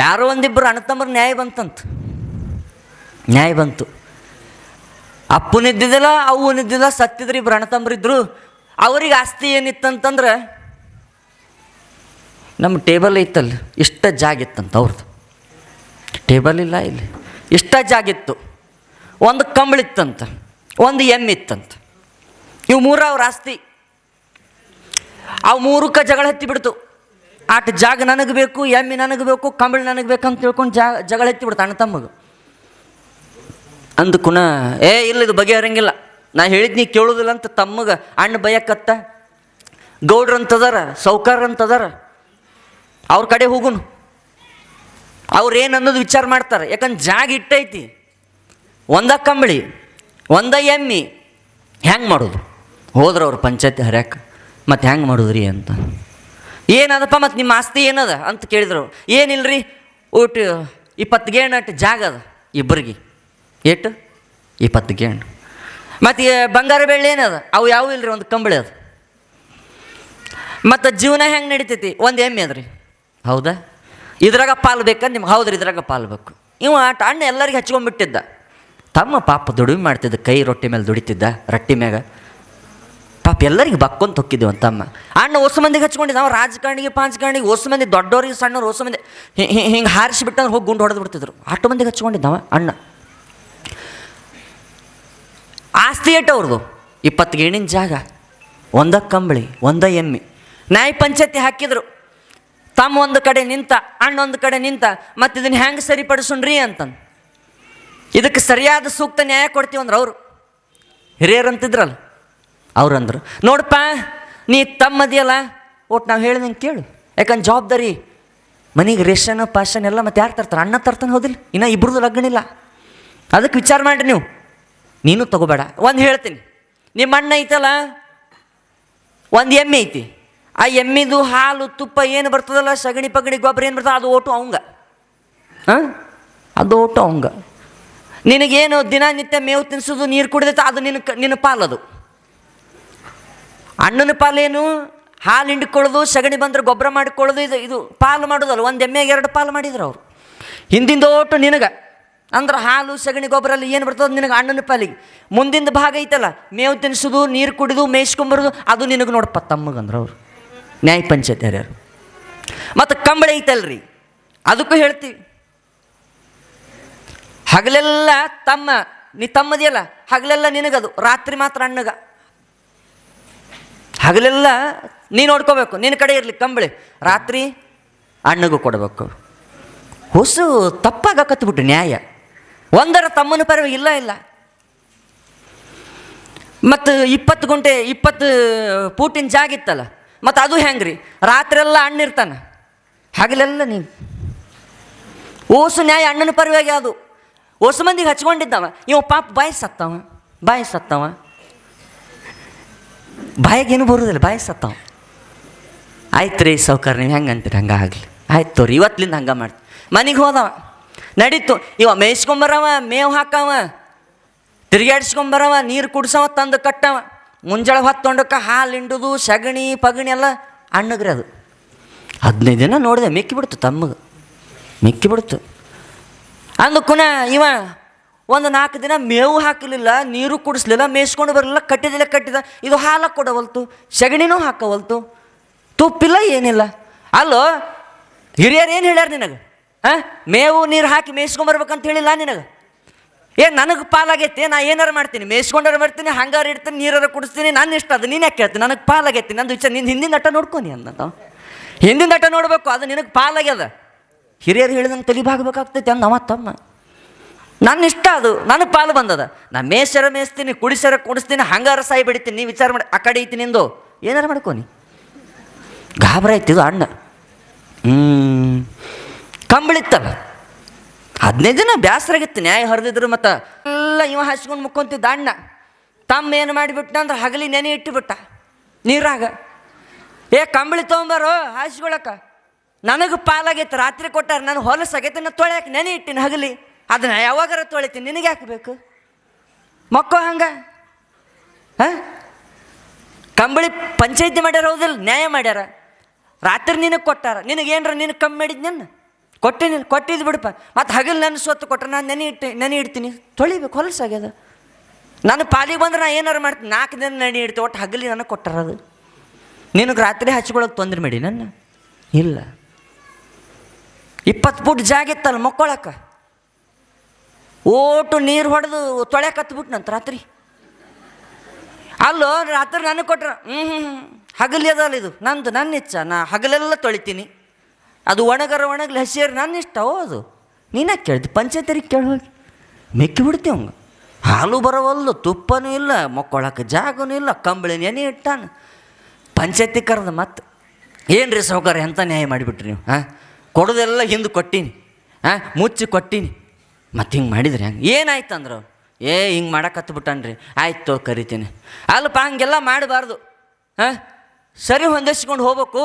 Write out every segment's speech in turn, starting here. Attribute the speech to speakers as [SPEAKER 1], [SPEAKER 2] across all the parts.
[SPEAKER 1] ಯಾರೋ ಒಂದಿಬ್ಬರು ಅಣ್ಣತಮ್ಮರು ನ್ಯಾಯ ಬಂತು. ಅಪ್ಪನಿದ್ದಿದ್ದಿಲ್ಲ ಅವ್ವನಿದ್ದಿಲ್ಲ, ಸತ್ತಿದ್ರು ಇಬ್ಬರು ಅಣ್ಣತಮ್ಮರಿದ್ರು. ಅವ್ರಿಗೆ ಆಸ್ತಿ ಏನಿತ್ತಂತಂದ್ರೆ ನಮ್ಮ ಟೇಬಲ್ ಐತಲ್ಲ ಇಷ್ಟ ಜಾಗ ಇತ್ತಂತ. ಅವ್ರದ್ದು ಟೇಬಲ್ ಇಲ್ಲ, ಇಲ್ಲಿ ಇಷ್ಟ ಜಾಗ ಇತ್ತು. ಒಂದು ಕಂಬಳಿತ್ತಂತ, ಒಂದು ಎಮ್ಮೆ ಇತ್ತಂತ. ಇವು ಮೂರು ಅವ್ರ ಆಸ್ತಿ. ಅವು ಮೂರಕ್ಕೆ ಜಗಳ ಹತ್ತಿಬಿಡ್ತು. ಆಟ ಜಾಗ ನನಗೆ ಬೇಕು, ಎಮ್ಮೆ ನನಗೆ ಬೇಕು, ಕಂಬಳಿ ನನಗೆ ಬೇಕಂತ ತಿಳ್ಕೊಂಡು ಜಗಳ ಹತ್ತಿಬಿಡ್ತು ಅಣ್ಣ ತಮ್ಮಗೆ. ಅಂದಕುನ ಇಲ್ಲ ಇದು ಬಗೆಹರಂಗಿಲ್ಲ, ನಾ ಹೇಳಿದ್ನಿ ಕೇಳೋದಿಲ್ಲ ಅಂತ ತಮ್ಮಗೆ ಅಣ್ಣ ಬಯಕತ್ತ. ಗೌಡ್ರಂತದಾರ, ಸೌಕಾರಂತದಾರ, ಅವ್ರ ಕಡೆ ಹೋಗುನು. ಅವ್ರೇನು ಅನ್ನೋದು ವಿಚಾರ ಮಾಡ್ತಾರೆ. ಯಾಕಂದ್ರೆ ಜಾಗ ಇಟ್ಟೈತಿ, ಒಂದ ಕಂಬಳಿ ಒಂದ ಎಮ್ಮಿ, ಹೆಂಗೆ ಮಾಡೋದು? ಹೋದ್ರೆ ಅವ್ರು ಪಂಚಾಯತಿ ಹರ್ಯಾಕ. ಮತ್ತು ಹೆಂಗೆ ಮಾಡೋದ್ರಿ ಅಂತ. ಏನದಪ್ಪ ಮತ್ತು ನಿಮ್ಮ ಆಸ್ತಿ ಏನದ ಅಂತ ಕೇಳಿದ್ರು. ಏನಿಲ್ಲರಿ, ಊಟ 20 ಗೇಣ್ ಅಟ್ಟು ಜಾಗ ಅದ ಇಬ್ಬರಿಗೆ. ಏಟು 20 ಗೇಣ್. ಮತ್ತು ಬಂಗಾರ ಬೆಳ್ಳಿ ಏನದ? ಅವು ಯಾವ ಇಲ್ರಿ, ಒಂದು ಕಂಬಳಿ ಅದು. ಮತ್ತು ಜೀವನ ಹೆಂಗೆ ನಡಿತೈತಿ? ಒಂದು ಎಮ್ಮೆ ಅದ್ರಿ. ಹೌದಾ? ಇದ್ರಾಗ ಪಾಲು ಬೇಕಾ ನಿಮ್ಗೆ? ಹೌದ್ರಿ, ಇದ್ರಾಗ ಪಾಲು ಬೇಕು. ಇವ ಅಣ್ಣ ಎಲ್ಲರಿಗೆ ಹಚ್ಕೊಂಡ್ಬಿಟ್ಟಿದ್ದ. ತಮ್ಮ ಪಾಪ ದುಡಿಮೆ ಮಾಡ್ತಿದ್ದ, ಕೈ ರೊಟ್ಟಿ ಮೇಲೆ ದುಡಿತಿದ್ದ, ರೊಟ್ಟಿ ಮ್ಯಾಗ. ಪಾಪ ಎಲ್ಲರಿಗೆ ಬಕ್ಕೊಂತ ಹೊಕ್ಕಿದ್ದೀವಿ ಅಂತಮ್ಮ. ಅಣ್ಣ ಹೊಸ ಮಂದಿಗೆ ಹಚ್ಕೊಂಡಿದ್ದ. ನಾವು ರಾಜಕಾರಣಿಗೆ ಹೊಸ ಮಂದಿ, ದೊಡ್ಡವ್ರಿಗೆ ಸಣ್ಣವ್ರು ಹೊಸ ಮಂದಿ ಹಿಂಗೆ ಹಾರಿಸಿಬಿಟ್ಟಂದ್ರೆ ಹೋಗಿ ಗುಂಡು ಹೊಡೆದು ಬಿಡ್ತಿದ್ರು. ಅಷ್ಟು ಮಂದಿಗೆ ಹಚ್ಕೊಂಡಿದ್ದವ ಅಣ್ಣ. ಆಸ್ತಿ ಏಟು ಅವ್ರದ್ದು? 20 ಗೇಣಿನ ಜಾಗ, ಒಂದ ಕಂಬಳಿ ಒಂದ ಎಮ್ಮೆ. ನ್ಯಾಯ ಪಂಚಾಯತಿ ಹಾಕಿದ್ರು. ತಮ್ಮ ಒಂದು ಕಡೆ ನಿಂತ, ಅಣ್ಣ ಒಂದು ಕಡೆ ನಿಂತ, ಮತ್ತು ಇದನ್ನು ಹೆಂಗೆ ಸರಿಪಡಿಸೋಣ್ರಿ ಅಂತಂದು. ಇದಕ್ಕೆ ಸರಿಯಾದ ಸೂಕ್ತ ನ್ಯಾಯ ಕೊಡ್ತೀವಂದ್ರೆ ಅವರು ಹಿರಿಯರು ಅಂತಿದ್ರಲ್ಲ, ಅವ್ರಂದ್ರು ನೋಡಪ್ಪ, ನೀ ತಮ್ಮದಿಯಲ್ಲ, ಒಟ್ಟು ನಾವು ಹೇಳ್ದಂಗೆ ಕೇಳು. ಯಾಕಂದ್ರೆ ಜವಾಬ್ದಾರಿ ಮನೆಗೆ ರೇಷನ್ ಪಾಷನ್ ಎಲ್ಲ ಮತ್ತು ಯಾರು ತರ್ತಾರೆ? ಅಣ್ಣ ತರ್ತಾನೆ, ಹೌದಿಲ್ಲ? ಇನ್ನು ಇಬ್ಬರದು ಲಗ್ನ ಇಲ್ಲ. ಅದಕ್ಕೆ ವಿಚಾರ ಮಾಡಿರಿ ನೀವು. ನೀನು ತಗೋಬೇಡ. ಒಂದು ಹೇಳ್ತೀನಿ, ನಿಮ್ಮ ಅಣ್ಣ ಐತಲ್ಲ, ಒಂದು ಎಮ್ಮೆ ಐತಿ. ಆ ಎಮ್ಮಿದು ಹಾಲು ತುಪ್ಪ ಏನು ಬರ್ತದಲ್ಲ, ಸಗಣಿ ಪಗಣಿ ಗೊಬ್ಬರ ಏನು ಬರ್ತದೆ, ಅದು ಓಟು ಅವಂಗ. ಅದು ಓಟು ಅವಂಗ. ನಿನಗೇನು ದಿನನಿತ್ಯ ಮೇವು ತಿನ್ನಿಸೋದು, ನೀರು ಕುಡಿದೈತೆ, ಅದು ನಿನ್ನ ಪಾಲದು. ಅಣ್ಣನ ಪಾಲೇನು? ಹಾಲು ಹಿಂಡ್ಕೊಳ್ಳೋದು, ಸಗಣಿ ಬಂದರೆ ಗೊಬ್ಬರ ಮಾಡಿಕೊಳ್ಳೋದು, ಇದು ಪಾಲು ಮಾಡೋದಲ್ಲ. ಒಂದು ಎಮ್ಮೆಗೆ 2 ಪಾಲು ಮಾಡಿದ್ರು ಅವರು. ಹಿಂದಿಂದ ಓಟು ನಿನಗೆ ಅಂದ್ರೆ ಹಾಲು ಸಗಣಿ ಗೊಬ್ಬರ ಅಲ್ಲಿ ಏನು ಬರ್ತದೆ ನಿನಗೆ ಅಣ್ಣನ ಪಾಲಿಗೆ. ಮುಂದಿಂದ ಭಾಗ ಐತಲ್ಲ, ಮೇವು ತಿನ್ನಿಸೋದು, ನೀರು ಕುಡಿದು, ಮೇಯ್ಸ್ಕೊಂಬರೋದು, ಅದು ನಿನಗೆ ನೋಡಪ್ಪ ತಮ್ಮಗಂದ್ರೆ ಅವರು ನ್ಯಾಯ ಪಂಚಾಯತಿ ಹರ್ಯಾರು. ಮತ್ತು ಕಂಬಳಿ ಐತಲ್ರಿ, ಅದಕ್ಕೂ ಹೇಳ್ತೀವಿ. ಹಗಲೆಲ್ಲ ನೀ ತಮ್ಮದಿಯಲ್ಲ, ಹಗಲೆಲ್ಲ ನಿನಗದು, ರಾತ್ರಿ ಮಾತ್ರ ಅಣ್ಣಗ. ಹಗಲೆಲ್ಲ ನೀ ನೋಡ್ಕೋಬೇಕು, ನಿನ್ನ ಕಡೆ ಇರಲಿ ಕಂಬಳಿ, ರಾತ್ರಿ ಅಣ್ಣಗೂ ಕೊಡಬೇಕು. ಹೊಸು ತಪ್ಪಾಗಕತ್ಬಿಟ್ಟು ನ್ಯಾಯ. ಒಂದರ ತಮ್ಮನ ಪರವಾಗಿ ಇಲ್ಲ. ಮತ್ತು 20 ಗುಂಟೆ 20 ಫೂಟಿನ ಜಾಗ ಇತ್ತಲ್ಲ, ಮತ್ತು ಅದು ಹೆಂಗ್ರಿ? ರಾತ್ರೆಲ್ಲ ಅಣ್ಣ ಇರ್ತಾನೆ, ಹಗಲೆಲ್ಲ ನೀವು. ಓಸು ನ್ಯಾಯ ಅಣ್ಣನ ಪರವಾಗಿ. ಅದು ಹೊಸ ಮಂದಿಗೆ ಹಚ್ಕೊಂಡಿದ್ದವ. ಇವ ಪಾಪ ಬಾಯಿ ಸತ್ತವ. ಬಾಯಿಗೇನು ಬರುವುದಿಲ್ಲ, ಬಾಯಿ ಸತ್ತವ. ಆಯ್ತು ರೀ ಸೌಕರ್, ನೀವು ಹೆಂಗೆ ಅಂತೀರಿ? ಹಂಗೆ ಆಗಲಿ, ಆಯ್ತು ತೋರಿ, ಇವತ್ತಿಂದ ಹಂಗೆ ಮಾಡ್ತೀವಿ. ಮನೆಗೆ ಹೋದವ, ನಡೀತು. ಇವ ಮೇಯ್ಸ್ಕೊಂಬರವ, ಮೇವು ಹಾಕವ, ತಿರುಗಾಡ್ಸ್ಕೊಂಬರವ, ನೀರು ಕುಡ್ಸವ, ತಂದು ಕಟ್ಟವ. ಮುಂಜಾಳೆ ಹೊತ್ತೊಂಡಕ್ಕೆ ಹಾಲು ಹಿಂಡುದು, ಸಗಣಿ ಪಗಣಿ ಎಲ್ಲ ಅಣ್ಣಗ್ರಿ. ಅದು 15 ದಿನ ನೋಡಿದೆ, ಮಿಕ್ಕಿಬಿಡ್ತು ತಮ್ಮಗೆ, ಮಿಕ್ಕಿಬಿಡ್ತು. ಅಂದಕ್ಕೂನ ಇವ ಒಂದು 4 ದಿನ ಮೇವು ಹಾಕಲಿಲ್ಲ, ನೀರು ಕುಡಿಸ್ಲಿಲ್ಲ, ಮೇಯಿಸ್ಕೊಂಡು ಬರಲಿಲ್ಲ, ಕಟ್ಟಿದ. ಇದು ಹಾಲು ಕೊಡವಲ್ತು, ಸಗಣಿನೂ ಹಾಕವಲ್ತು, ತುಪ್ಪಿಲ್ಲ, ಏನಿಲ್ಲ. ಅಲ್ಲೋ ಹಿರಿಯರು ಏನು ಹೇಳ್ಯಾರ ನಿನಗೆ? ಮೇವು ನೀರು ಹಾಕಿ ಮೇಯಿಸ್ಕೊಂಬರ್ಬೇಕಂತ ಹೇಳಿಲ್ಲ ನಿನಗೆ? ನನಗೆ ಪಾಲಾಗೈತಿ, ನಾ ಏನಾರು ಮಾಡ್ತೀನಿ, ಮೇಯಿಸ್ಕೊಂಡಾರು ಬರ್ತೀನಿ, ಹಂಗಾರು ಇಡ್ತೀನಿ, ನೀರಾರು ಕುಡಿಸ್ತೀನಿ, ನನ್ನ ಇಷ್ಟ. ಅದು ನೀನು ಯಾಕೆ ಕೇಳ್ತೀನಿ? ನನಗೆ ಪಾಲಾಗೈತಿ, ನಂದು ವಿಚಾರ. ನಿನ್ನ ಹಿಂದಿನ ಅಟ್ಟ ನೋಡ್ಕೊನಿ ಅಂದ. ಹಿಂದಿನ ಅಟ್ಟ ನೋಡ್ಬೇಕು, ಅದು ನಿನಗೆ ಪಾಲಾಗ್ಯದ. ಹಿರಿಯರು ಹೇಳಿದಂಗೆ ತಲಿಬಾಗಬೇಕಾಗ್ತೈತಿ ಅಂದ ಅವ ತಮ್ಮ. ನನ್ನ ಇಷ್ಟ, ಅದು ನನಗೆ ಪಾಲು ಬಂದದ. ನಾ ಮೇಯಿಸ್ತೀನಿ, ಕುಡಿಸ್ತೀನಿ, ಹಂಗಾರ ಸಾಯಿ ಬಿಡ್ತೀನಿ. ನೀ ವಿಚಾರ ಮಾಡಿ, ಆ ಕಡೆ ಐತಿ ನಿಂದು, ಏನಾರು ಮಾಡ್ಕೊನಿ. ಗಾಬರ ಆಯ್ತಿದು ಅಣ್ಣ. ಕಂಬಳಿತ್ತಲ್ಲ, 15 ದಿನ ಬೇಸರಾಗಿತ್ತು. ನ್ಯಾಯ ಹರಿದಿದ್ರು. ಮತ್ತು ಎಲ್ಲ ಇವ ಹಚ್ಕೊಂಡು ಮುಕ್ಕೊಂತಿದ್ದ ಅಣ್ಣ. ತಮ್ಮ ಏನು ಮಾಡಿಬಿಟ್ಟ ಅಂದ್ರೆ ಹಗಲಿ ನೆನೆ ಇಟ್ಟುಬಿಟ್ಟ ನೀರಾಗ. ಕಂಬಳಿ ತೊಗೊಂಬಾರೋ ಹಾಸ್ಕೊಳಕ, ನನಗೆ ಪಾಲಾಗೈತೆ, ರಾತ್ರಿ ಕೊಟ್ಟಾರ, ನಾನು ಹೊಲಸಾಗೈತೆ, ನಾನು ತೊಳೆಯಕ್ಕೆ ನೆನೆ ಇಟ್ಟಿನಿ ಹಗಲಿ. ಅದನ್ನ ಯಾವಾಗಾರ ತೊಳಿತೀನಿ, ನಿನಗೆ ಹಾಕಬೇಕು ಮಕ್ಕೋ ಹಂಗೆ? ಕಂಬಳಿ ಪಂಚಾಯತಿ ಮಾಡ್ಯಾರ, ಹೌದಿಲ್ಲ? ನ್ಯಾಯ ಮಾಡ್ಯಾರ. ರಾತ್ರಿ ನಿನಗೆ ಕೊಟ್ಟಾರ, ನಿನಗೇನ್ರ ನಿನಗೆ ಕಮ್ಮಿ ಮಾಡಿದ್ ನನ್ನ ಕೊಟ್ಟಿದ್ದು ಬಿಡಪ್ಪ. ಮತ್ತು ಹಗಲು ನನ್ನ ಸ್ವತ್ತು ಕೊಟ್ಟರೆ ನಾನು ನೆನೆ ಇಡ್ತೀನಿ, ತೊಳಿಬೇಕು, ಹೊಲಸಾಗ್ಯದ. ನಾನು ಪಾಲಿಗೆ ಬಂದ್ರೆ ನಾನು ಏನಾರು ಮಾಡ್ತೀನಿ, 4 ದಿನ ನೆನೆ ಇಡ್ತೀನಿ, ಒಟ್ಟು ಹಗಲಿ ನನಗೆ ಕೊಟ್ಟರದು. ನಿನಗೆ ರಾತ್ರಿ ಹಚ್ಕೊಳ್ಳೋಕೆ ತೊಂದ್ರೆ ಮಾಡಿ ನನ್ನ ಇಲ್ಲ. 20 ಫುಟ್ ಜಾಗ ಇತ್ತಲ್ಲ ಮಕ್ಕೊಳಕ್ಕೆ, ಓಟು ನೀರು ಹೊಡೆದು ತೊಳ್ಯಾಕೆ ಹತ್ಬಿಟ್ಟು ನಂತ ರಾತ್ರಿ. ಅಲ್ಲೋ ರಾತ್ರಿ ನನಗೆ ಕೊಟ್ರ ಹಗಲಿ ಅದಲ್ಲ, ಇದು ನನ್ನ ಇಚ್ಛ, ನಾ ಹಗಲೆಲ್ಲ ತೊಳಿತೀನಿ. ಅದು ಒಣಗಲಿ ಹಸಿಯರು ನನ್ನ ಇಷ್ಟ. ಅದು ನೀನಾಕೆ ಕೇಳ್ತಿ? ಪಂಚಾಯತರಿಗೆ ಕೇಳಿ ಹೋಗಿ ಮೆಕ್ಕಿ ಬಿಡ್ತೀವಿ ಹಂಗೆ. ಹಾಲು ಬರೋವಲ್ಲು, ತುಪ್ಪನೂ ಇಲ್ಲ, ಮಕ್ಕೊಳಕ್ಕೆ ಜಾಗನೂ ಇಲ್ಲ, ಕಂಬಳಿ ನೆನೆ ಇಟ್ಟಾನ. ಪಂಚಾಯತಿ ಕರೆದು ಮತ್ತೆ ಏನು ರೀ ಸೌಕರ್ಯ ಎಂಥ ನ್ಯಾಯ ಮಾಡಿಬಿಟ್ರಿ ನೀವು? ಕೊಡೋದೆಲ್ಲ ಹಿಂದೆ ಕೊಟ್ಟೀನಿ, ಮುಚ್ಚಿ ಕೊಟ್ಟೀನಿ, ಮತ್ತು ಹಿಂಗೆ ಮಾಡಿದ್ರಿ ಹಂಗೆ ಏನಾಯ್ತು ಅಂದ್ರೆ ಹಿಂಗೆ ಮಾಡಕ್ಕೆ ಹತ್ಬಿಟ್ಟಾನ್ರಿ. ಆಯ್ತು ಕರಿತೀನಿ. ಅಲ್ಲಪ್ಪ ಹಂಗೆಲ್ಲ ಮಾಡಬಾರ್ದು, ಸರಿ ಹೊಂದಿಸ್ಕೊಂಡು ಹೋಗ್ಬೇಕು,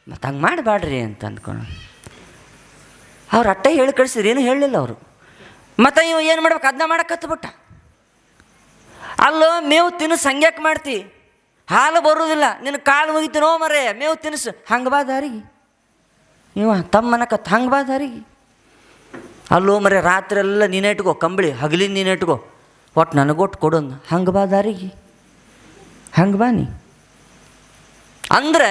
[SPEAKER 1] ಮತ್ತು ಹಂಗೆ ಮಾಡಬೇಡ್ರಿ ಅಂತ ಅಂದ್ಕೊಂಡು ಅವ್ರು ಅಟ್ಟೆ ಹೇಳಿ ಕಳಿಸಿದ್ರು, ಏನೂ ಹೇಳಲಿಲ್ಲ ಅವರು. ಮತ್ತು ಇವ ಏನು ಮಾಡ್ಬೇಕು, ಅದನ್ನ ಮಾಡಕ್ಕೆ ಹತ್ಬಿಟ್ಟ. ಅಲ್ಲೋ ಮೇವು ತಿನ್ನಿಸ್, ಹಂಗ್ಯಾಕೆ ಮಾಡ್ತಿ? ಹಾಲು ಬರೋದಿಲ್ಲ, ನಿನ್ನ ಕಾಲು ಮುಗಿತೀನೋ ಮರೇ, ಮೇವು ತಿನ್ನಿಸು, ಹಂಗೆ ಬಾ ದಾರಿಗೆ. ಇವ ತಮ್ಮನಕತ್ತು ಹಂಗೆ ಬಾ ದಾರಿಗೆ. ಅಲ್ಲೋ ಮರೆ ರಾತ್ರಿ ಎಲ್ಲ ನೀನೇ ಇಟ್ಕೋ, ಕಂಬಳಿ ಹಗಲಿನ ನೀನೇ ಇಟ್ಕೋ, ಒಟ್ಟು ನನಗೊಟ್ಟು ಕೊಡೋದು, ಹಂಗೆ ಬಾ ದಾರಿಗೆ, ಹಂಗೆ ಬಾ ನೀ. ಅಂದರೆ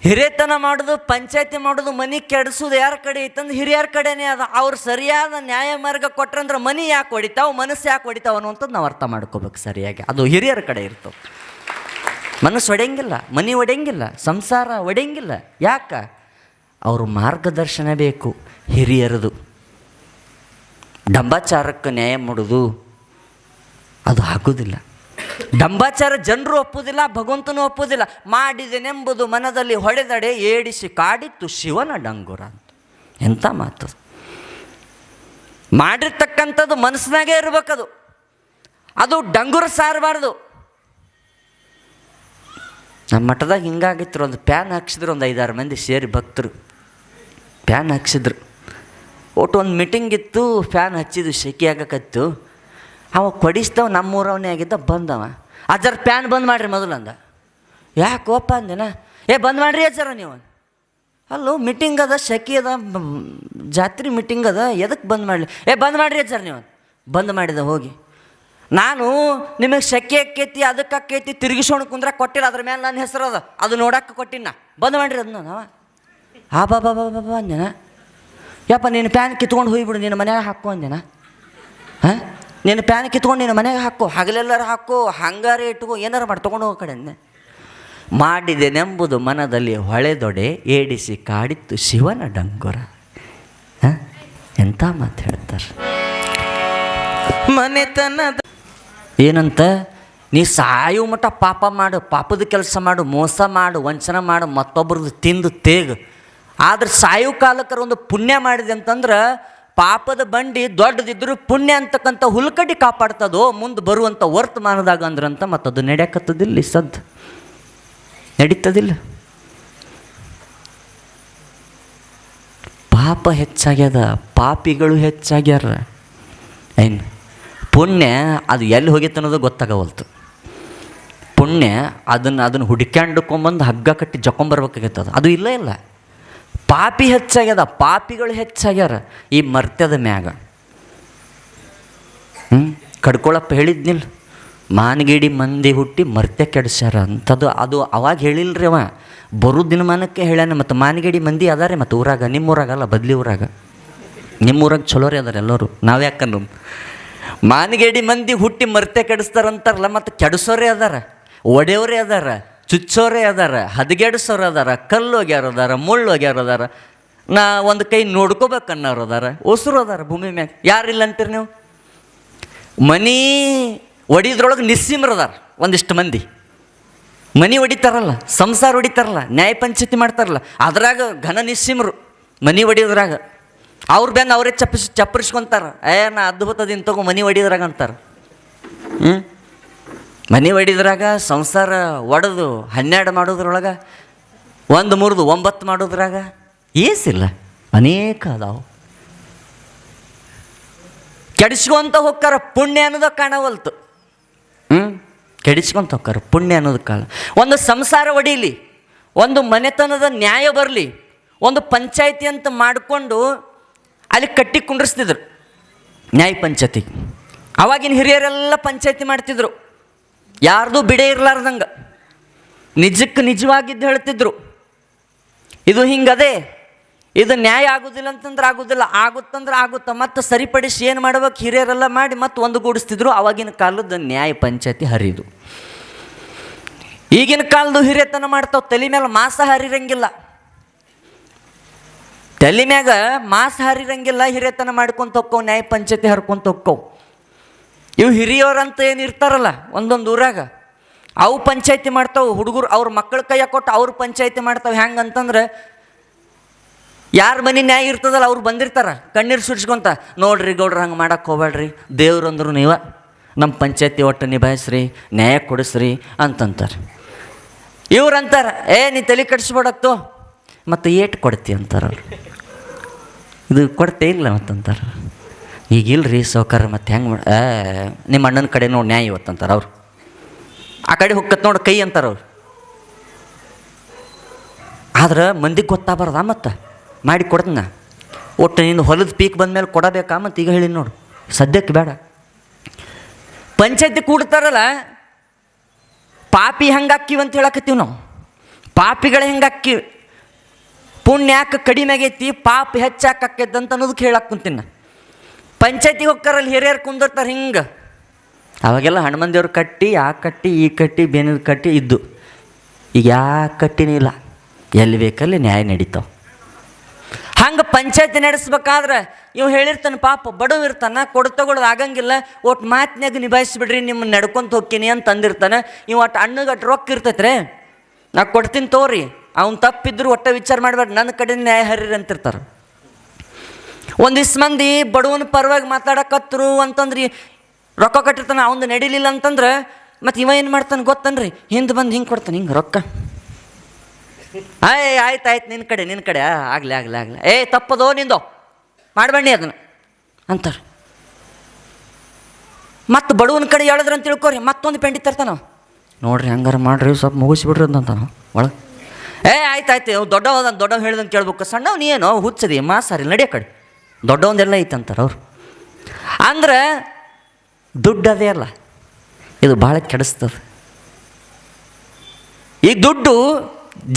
[SPEAKER 1] ಹಿರಿಯತನ ಮಾಡೋದು, ಪಂಚಾಯತಿ ಮಾಡೋದು, ಮನೆ ಕೆಡಿಸೋದು ಯಾರ ಕಡೆ ಐತಂದ್ರೆ ಹಿರಿಯರ ಕಡೆನೇ ಅದ. ಅವ್ರು ಸರಿಯಾದ ನ್ಯಾಯ ಮಾರ್ಗ ಕೊಟ್ರಂದ್ರೆ ಮನೆ ಯಾಕೆ ಹೊಡಿತಾವೆ, ಮನಸ್ಸು ಯಾಕೆ ಹೊಡಿತಾವೆ ಅನ್ನುವಂಥದ್ದು ನಾವು ಅರ್ಥ ಮಾಡ್ಕೋಬೇಕು ಸರಿಯಾಗಿ. ಅದು ಹಿರಿಯರ ಕಡೆ ಇರ್ತವೆ. ಮನಸ್ಸು ಒಡೆಯಂಗಿಲ್ಲ, ಮನೆ ಒಡೆಯಂಗಿಲ್ಲ, ಸಂಸಾರ ಒಡೆಯಂಗಿಲ್ಲ. ಯಾಕೆ? ಅವರು ಮಾರ್ಗದರ್ಶನ ಬೇಕು ಹಿರಿಯರದು. ಡಂಬಾಚಾರಕ್ಕೆ ನ್ಯಾಯ ಮಾಡೋದು ಅದು ಆಗೋದಿಲ್ಲ. ಡಂಬಾಚಾರ ಜನರು ಒಪ್ಪುವುದಿಲ್ಲ, ಭಗವಂತನೂ ಒಪ್ಪುವುದಿಲ್ಲ. ಮಾಡಿದೆನೆಂಬುದು ಮನದಲ್ಲಿ ಹೊಡೆದಡೆ ಏಡಿಸಿ ಕಾಡಿತ್ತು ಶಿವನ ಡಂಗುರ ಅಂತ. ಎಂಥ ಮಾತು! ಮಾಡಿರ್ತಕ್ಕಂಥದ್ದು ಮನಸ್ಸಿನಾಗೇ ಇರಬೇಕದು, ಅದು ಡಂಗುರ ಸಾರಬಾರ್ದು. ನಮ್ಮ ಮಠದಾಗ ಹಿಂಗಾಗಿತ್ತು, ಒಂದು ಪ್ಯಾನ್ ಹಾಕ್ಸಿದ್ರು, ಒಂದು 5-6 ಮಂದಿ ಸೇರಿ ಭಕ್ತರು ಫ್ಯಾನ್ ಹಾಕ್ಸಿದ್ರು. ಒಟ್ಟು ಒಂದು ಮೀಟಿಂಗ್ ಇತ್ತು, ಫ್ಯಾನ್ ಹಚ್ಚಿದ್ದು, ಶೆಕೆ ಆಗಕತ್ತು. ಅವ ಕೊಡಿಸ್ದವ ನಮ್ಮೂರವನೇ ಆಗಿದ್ದ, ಬಂದವ ಅಜ್ಜರ ಪ್ಯಾನ್ ಬಂದ್ ಮಾಡಿರಿ ಮೊದಲು ಅಂದ. ಯಾಕೋಪ್ಪ ಅಂದೇನ? ಬಂದ್ ಮಾಡಿರಿ ಅಜ್ಜರ ನೀವು. ಅಲ್ಲೋ ಮೀಟಿಂಗ್ ಅದ, ಶೆಕೆ ಅದ, ಜಾತ್ರೆ ಮೀಟಿಂಗ್ ಅದ, ಎದಕ್ಕೆ ಬಂದ್ ಮಾಡಲಿ? ಬಂದ್ ಮಾಡಿರಿ ಅಜ್ಜರ ನೀವು. ಬಂದ್ ಮಾಡಿದ ಹೋಗಿ. ನಾನು ನಿಮಗೆ ಶೆಕೆ ಆಕೈತಿ, ಅದಕ್ಕೆ ಆಕೈತಿ, ತಿರುಗಿಸೋಣ ಕುಂದ್ರ ಕೊಟ್ಟಿಲ್ಲ, ಅದ್ರ ಮೇಲೆ ನನ್ನ ಹೆಸರು ಅದ, ಅದು ನೋಡಕ್ಕೆ ಕೊಟ್ಟಿನ, ಬಂದ್ ಮಾಡಿರಿ ಅದನ್ನ. ನಾವ ಬಾಬಾ ಅಂದೇನ. ಯಪ್ಪ ನೀನು ಪ್ಯಾನ್ ಕಿತ್ಕೊಂಡು ಹೋಗ್ಬಿಡು, ನಿನ್ನ ಮನ್ಯಾಗ ಹಾಕು ಅಂದೇನ. ನೀನು ಪ್ಯಾನ್ ಕಿತ್ಕೊಂಡು ನಿನ್ನ ಮನೆಗೆ ಹಾಕು, ಹಗಲೆಲ್ಲರೂ ಹಾಕು, ಹಂಗಾರೆ ಇಟ್ಕೋ, ಏನಾರು ಮಾಡಿ ತೊಗೊಂಡು ಹೋಗೋ ಕಡೆ ಅಂದೆ. ಮಾಡಿದೆನೆಂಬುದು ಮನದಲ್ಲಿ ಹೊಳೆದೊಡೆ ಏಡಿಸಿ ಕಾಡಿತ್ತು ಶಿವನ ಡಂಗುರ. ಎಂಥ ಮಾತು ಹೇಳ್ತಾರೆ. ಮನೆತನದ ಏನಂತ? ನೀ ಸಾಯೋ ಮಟ್ಟ ಪಾಪ ಮಾಡು, ಪಾಪದ ಕೆಲಸ ಮಾಡು, ಮೋಸ ಮಾಡು, ವಂಚನೆ ಮಾಡು, ಮತ್ತೊಬ್ರದ್ದು ತಿಂದು ತೇಗು. ಆದ್ರೆ ಸಾಯೋ ಕಾಲಕ್ಕರ ಒಂದು ಪುಣ್ಯ ಮಾಡಿದೆ ಅಂತಂದ್ರೆ ಪಾಪದ ಬಂಡಿ ದೊಡ್ಡದಿದ್ರು ಪುಣ್ಯ ಅಂತಕ್ಕಂಥ ಹುಲ್ಕಡ್ಡಿ ಕಾಪಾಡ್ತದೋ ಮುಂದೆ ಬರುವಂಥ ವರ್ತಮಾನದಾಗ ಅಂದ್ರಂತ. ಮತ್ತದು ನಡೆಯಕತ್ತದಿಲ್ಲ, ಸದ್ದು ನಡೀತದಿಲ್ಲ. ಪಾಪ ಹೆಚ್ಚಾಗ್ಯದ, ಪಾಪಿಗಳು ಹೆಚ್ಚಾಗ್ಯಾರ. ಏನು ಪುಣ್ಯ ಅದು ಎಲ್ಲಿ ಹೋಗಿತ್ತು ಅನ್ನೋದು ಗೊತ್ತಾಗವಲ್ತು. ಪುಣ್ಯ ಅದನ್ನು ಹುಡುಕ್ಯಾಂಡ್ಕೊಂಬಂದು ಹಗ್ಗ ಕಟ್ಟಿ ಜೊಕೊಂಬರ್ಬೇಕಾಗತ್ತದ, ಅದು ಇಲ್ಲ ಇಲ್ಲ. ಪಾಪಿ ಹೆಚ್ಚಾಗ್ಯದ, ಪಾಪಿಗಳು ಹೆಚ್ಚಾಗ್ಯಾರ ಈ ಮರ್ತ್ಯದ ಮ್ಯಾಗ. ಕಡ್ಕೊಳಪ್ಪ ಹೇಳಿದ್ನಿಲ್ಲ, ಮಾನಗೇಡಿ ಮಂದಿ ಹುಟ್ಟಿ ಮರ್ತ್ಯ ಕೆಡಿಸ್ಯಾರ ಅಂಥದ್ದು. ಅದು ಅವಾಗ ಹೇಳಿಲ್ರಿ ಅವ, ಬರೋ ದಿನಮಾನಕ್ಕೆ ಹೇಳ್ಯಾನ. ಮತ್ತು ಮಾನಗೇಡಿ ಮಂದಿ ಅದಾರೆ ಮತ್ತು ಊರಾಗ, ನಿಮ್ಮೂರಾಗಲ್ಲ, ಬದ್ಲಿ ಊರಾಗ. ನಿಮ್ಮೂರಾಗ ಚಲೋ ರೀ ಅದಾರ ಎಲ್ಲರೂ, ನಾವ್ಯಾಕನ್ನು ಮಾನಗೇಡಿ ಮಂದಿ ಹುಟ್ಟಿ ಮರ್ತ್ಯ ಕೆಡಿಸ್ತಾರಂತಾರಲ್ಲ. ಮತ್ತು ಕೆಡಿಸೋರೇ ಅದಾರ, ಒಡೆಯವರೇ ಅದಾರ, ಚುಚ್ಚೋರೇ ಅದಾರ, ಹದಗೆಡಿಸೋರು ಅದಾರ, ಕಲ್ಲೋಗ್ಯಾರು ಅದಾರ, ಮುಳ್ಳೋಗ್ಯಾರು ಅದಾರ, ನಾ ಒಂದು ಕೈ ನೋಡ್ಕೋಬೇಕನ್ನೋರು ಅದಾರ, ಉಸಿರು ಅದಾರ ಭೂಮಿ ಮ್ಯಾಗ. ಯಾರಿಲ್ಲ ಅಂತೀರಿ ನೀವು? ಮನಿ ಒಡಿದ್ರೊಳಗೆ ನಿಸ್ಸೀಮ್ರು ಅದಾರ ಒಂದಿಷ್ಟು ಮಂದಿ. ಮನಿ ಹೊಡಿತಾರಲ್ಲ, ಸಂಸಾರ ಹೊಡಿತಾರಲ್ಲ, ನ್ಯಾಯ ಪಂಚಾಯತಿ ಮಾಡ್ತಾರಲ್ಲ, ಅದ್ರಾಗ ಘನ ನಿಸ್ಸೀಮ್ರು ಮನಿ ಹೊಡಿಯೋದ್ರಾಗ. ಅವ್ರ ಬೆನ್ನ ಅವರೇ ಚಪ್ಪರಿಸ್ಕೊಂತಾರ. ನಾ ಅದ್ಭುತದಿಂದ ತಗೋ ಮನಿ ಹೊಡಿಯೋದ್ರಾಗ ಅಂತಾರೆ. ಮನೆ ಹೊಡಿದ್ರಾಗ, ಸಂಸಾರ ಒಡೆದು 12 ಮಾಡೋದ್ರೊಳಗೆ, 1 ಮುರಿದು 9 ಮಾಡೋದ್ರಾಗ ಏಸಿಲ್ಲ, ಅನೇಕ ಅದಾವು. ಕೆಡಿಸ್ಕೊಂತ ಹೋಗ್ತಾರ, ಪುಣ್ಯ ಅನ್ನೋದು ಕಾಣವಲ್ತು. ಕೆಡಿಸ್ಕೊಂತ ಹೋಗ್ತಾರ, ಪುಣ್ಯ ಅನ್ನೋದು ಕಾಣ. ಒಂದು ಸಂಸಾರ ಹೊಡೀಲಿ, ಒಂದು ಮನೆತನದ ನ್ಯಾಯ ಬರಲಿ, ಒಂದು ಪಂಚಾಯಿತಿ ಅಂತ ಮಾಡಿಕೊಂಡು ಅಲ್ಲಿ ಕಟ್ಟಿ ಕುಂಡ್ರಿಸ್ತಿದ್ರು ನ್ಯಾಯ ಪಂಚಾಯತಿ. ಅವಾಗಿನ ಹಿರಿಯರೆಲ್ಲ ಪಂಚಾಯತಿ ಮಾಡ್ತಿದ್ರು, ಯಾರ್ದು ಬಿಡೇ ಇರಲಾರ್ದಂಗೆ ನಿಜಕ್ಕೆ ನಿಜವಾಗಿದ್ದು ಹೇಳ್ತಿದ್ರು. ಇದು ಹಿಂಗದೆ, ಇದು ನ್ಯಾಯ ಆಗೋದಿಲ್ಲ ಅಂತಂದ್ರೆ ಆಗೋದಿಲ್ಲ, ಆಗುತ್ತಂದ್ರೆ ಆಗುತ್ತ, ಮತ್ತು ಸರಿಪಡಿಸಿ ಏನು ಮಾಡ್ಬೇಕು ಹಿರಿಯರೆಲ್ಲ ಮಾಡಿ ಮತ್ತು ಒಂದುಗೂಡಿಸ್ತಿದ್ರು. ಅವಾಗಿನ ಕಾಲದ ನ್ಯಾಯ ಪಂಚಾಯತಿ ಹರಿದು. ಈಗಿನ ಕಾಲದ ಹಿರಿಯತನ ಮಾಡ್ತಾವೆ, ತಲೆ ಮೇಲೆ ಮಾಸ ಹರಿರಂಗಿಲ್ಲ, ತಲೆ ಮ್ಯಾಗ ಮಾಸ ಹರಿರಂಗಿಲ್ಲ, ಹಿರಿಯತನ ಮಾಡ್ಕೊಂತ ಹೋಕ್ಕವು, ನ್ಯಾಯ ಪಂಚಾಯತಿ ಹರ್ಕೊಂತ ಹೋಕ್ಕವು. ಇವು ಹಿರಿಯವ್ರಂತ ಏನು ಇರ್ತಾರಲ್ಲ ಒಂದೊಂದು ಊರಾಗ, ಅವು ಪಂಚಾಯತಿ ಮಾಡ್ತಾವೆ. ಹುಡುಗರು ಅವ್ರ ಮಕ್ಕಳ ಕೈಯ ಕೊಟ್ಟು ಅವ್ರು ಪಂಚಾಯತಿ ಮಾಡ್ತಾವೆ. ಹೆಂಗೆ ಅಂತಂದ್ರೆ ಯಾರ ಮನೆ ನ್ಯಾಯ ಇರ್ತದಲ್ಲ ಅವ್ರು ಬಂದಿರ್ತಾರೆ ಕಣ್ಣೀರು ಸುಡ್ಸ್ಕೊಂತ, ನೋಡ್ರಿ ಗೌಡ್ರು ಹಂಗೆ ಮಾಡಕ್ಕೆ ಹೋಗ್ಬೇಡ್ರಿ, ದೇವ್ರಂದ್ರು ನೀವು ನಮ್ಮ ಪಂಚಾಯತಿ ಒಟ್ಟು ನಿಭಾಯಿಸ್ರಿ, ನ್ಯಾಯ ಕೊಡಿಸ್ರಿ ಅಂತಂತಾರೆ. ಇವ್ರು ಅಂತಾರೆ, ನೀ ತಲೆ ಕಡಿಸ್ಬೇಡತ್ತು, ಮತ್ತು ಏಟು ಕೊಡ್ತಿ ಅಂತಾರೆ ಅವ್ರು. ಇದು ಕೊಡ್ತೇ ಇಲ್ಲ ಮತ್ತಂತಾರೆ. ಈಗಿಲ್ರಿ ಸೌಕರ್ಯ, ಮತ್ತು ಹೆಂಗೆ ನಿಮ್ಮ ಅಣ್ಣನ ಕಡೆ ನೋಡಿ ನ್ಯಾಯ ಇವತ್ತಂತಾರೆ ಅವ್ರು. ಆ ಕಡೆ ಹೊಕ್ಕತ್ ನೋಡಿ ಕೈ ಅಂತಾರೆ ಅವ್ರು. ಆದ್ರೆ ಮಂದಿಗೆ ಗೊತ್ತಾಗಬಾರ್ದ, ಮತ್ತು ಮಾಡಿ ಕೊಡ್ತೀನಿ ಒಟ್ಟು ನೀನು ಹೊಲದ ಪೀಕ್ ಬಂದಮೇಲೆ ಕೊಡಬೇಕಾ, ಮತ್ತು ಈಗ ಹೇಳಿ ನೋಡು, ಸದ್ಯಕ್ಕೆ ಬೇಡ. ಪಂಚಾಯತಿ ಕೂಡ್ತಾರಲ್ಲ, ಪಾಪಿ ಹೆಂಗೆ ಹಾಕಿವಿ ಅಂತ ಹೇಳಕತ್ತೀವಿ ನಾವು. ಪಾಪಿಗಳು ಹೆಂಗೆ ಹಾಕಿವಿ, ಪುಣ್ಯ ಯಾಕೆ ಕಡಿಮೆ ಆಗೈತಿ, ಪಾಪ ಹೆಚ್ಚಾಕೈತೆ ಅಂತ ಅನ್ನೋದಕ್ಕೆ ಹೇಳಕ್ಕೆ ಕುಂತೀನಿ. ಪಂಚಾಯತಿಗೆ ಹೋಗ್ತಾರಲ್ಲಿ ಹಿರಿಯರು ಕುಂದಿರ್ತಾರೆ ಹಿಂಗೆ. ಅವಾಗೆಲ್ಲ ಹನುಮಂದಿಯವ್ರು ಕಟ್ಟಿ, ಆ ಕಟ್ಟಿ ಈ ಕಟ್ಟಿ ಬೇನಿದ ಕಟ್ಟಿ ಇದ್ದು. ಈಗ ಯಾವ ಕಟ್ಟಿನೂ ಇಲ್ಲ, ಎಲ್ಲಿ ಬೇಕಲ್ಲಿ ನ್ಯಾಯ ನಡೀತಾವೆ. ಹಂಗೆ ಪಂಚಾಯತಿ ನಡೆಸ್ಬೇಕಾದ್ರೆ ಇವು ಹೇಳಿರ್ತಾನೆ, ಪಾಪ ಬಡವ ಇರ್ತಾನೆ, ತಗೊಳ್ಳೋದು ಆಗಂಗಿಲ್ಲ, ಒಟ್ಟು ಮಾತಿನಾಗ ನಿಭಾಯಿಸ್ಬಿಡ್ರಿ, ನಿಮ್ಮನ್ನು ನಡ್ಕೊಂತ ಹೋಗ್ತೀನಿ ಅಂತ ಅಂದಿರ್ತಾನೆ. ಇವು ಒಟ್ಟು ಅಣ್ಣಗೆ ಅಟ್ಟು ರೊಕ್ಕ ಇರ್ತೈತ್ರಿ, ನಾ ಕೊಡ್ತೀನಿ ತೋರಿ, ಅವ್ನು ತಪ್ಪಿದ್ರು ಒಟ್ಟ ವಿಚಾರ ಮಾಡಬೇಡ್ರಿ, ನನ್ನ ಕಡೆ ನ್ಯಾಯ ಹರಿರಿ ಅಂತಿರ್ತಾರೆ. ಒಂದಿಷ್ಟು ಮಂದಿ ಬಡವನ ಪರವಾಗಿ ಮಾತಾಡಕತ್ತರು ಅಂತಂದ್ರಿ, ರೊಕ್ಕ ಕಟ್ಟಿರ್ತಾನೆ, ಅವನು ನಡೀಲಿಲ್ಲ ಅಂತಂದ್ರೆ ಮತ್ತು ಇವ ಏನು ಮಾಡ್ತಾನೆ ಗೊತ್ತನ್ರಿ, ಹಿಂದೆ ಬಂದು ಹಿಂಗೆ ಕೊಡ್ತಾನೆ, ಹಿಂಗೆ ರೊಕ್ಕ, ಆಯ್ತು ನಿನ್ನ ಕಡೆ ಆಗಲಿ ತಪ್ಪದೋ ನಿಂದೋ ಮಾಡಬಣ್ಣಿ ಅದನ್ನು ಅಂತಾರೆ. ಮತ್ತು ಬಡವನ ಕಡೆ ಹೇಳಿದ್ರೆ ಅಂತ ತಿಳ್ಕೊರಿ, ಮತ್ತೊಂದು ಪೆಂಡಿ ತರ್ತಾನ, ನೋಡ್ರಿ ಹಂಗಾರ ಮಾಡ್ರಿ, ಸ್ವಲ್ಪ ಮುಗಿಸ್ಬಿಡ್ರಿ ಅಂತಾನ ಒಳಗೆ. ಆಯ್ತು ದೊಡ್ಡವ ಹೇಳ್ದಂಗೆ ಕೇಳ್ಬೇಕು, ಸಣ್ಣವ್ ನೀ ಏನೋ ಹುಚ್ಚದಿ ಮಾಸಾರಿ ನಡಿಯೋ ಕಡೆ, ದೊಡ್ಡವಂದೆಲ್ಲ ಐತೆ ಅಂತಾರೆ ಅವ್ರು. ಅಂದ್ರೆ ದುಡ್ಡು ಅದೇ ಅಲ್ಲ, ಇದು ಭಾಳ ಕೆಡಿಸ್ತದೆ. ಈ ದುಡ್ಡು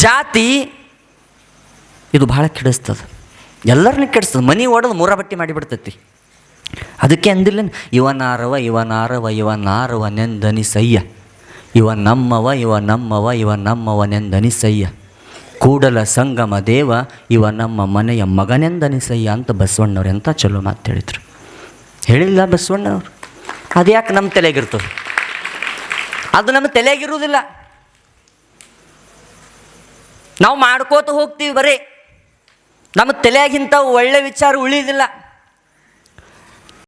[SPEAKER 1] ಜಾತಿ ಇದು ಭಾಳ ಕೆಡಿಸ್ತದೆ, ಎಲ್ಲರನ್ನೂ ಕೆಡಿಸ್ತದೆ. ಮನೆ ಓಡೋದು ಮೂರ ಬಟ್ಟಿ ಮಾಡಿಬಿಡ್ತೈತಿ. ಅದಕ್ಕೆ ಅಂದಿಲ್ಲ, ಇವನಾರವ ನೆಂದನಿಸಯ್ಯ, ಇವ ನಮ್ಮವ ನೆಂದನಿಸಯ್ಯ, ಕೂಡಲ ಸಂಗಮ ದೇವ ಇವ ನಮ್ಮ ಮನೆಯ ಮಗನೆಂದನಿಸಯ್ಯ ಅಂತ ಬಸವಣ್ಣವ್ರು ಎಂಥ ಚಲೋ ಮಾತು ಹೇಳಿದ್ರು. ಹೇಳಿಲ್ಲ ಬಸವಣ್ಣವ್ರು? ಅದು ಯಾಕೆ ನಮ್ಮ ತಲೆಗಿರ್ತದೆ? ಅದು ನಮ್ಮ ತಲೆಗಿರುವುದಿಲ್ಲ. ನಾವು ಮಾಡ್ಕೋತ ಹೋಗ್ತೀವಿ, ಬರೀ ನಮ್ಮ ತಲೆಯಾಗಿಂತ ಒಳ್ಳೆ ವಿಚಾರ ಉಳಿಯೋದಿಲ್ಲ.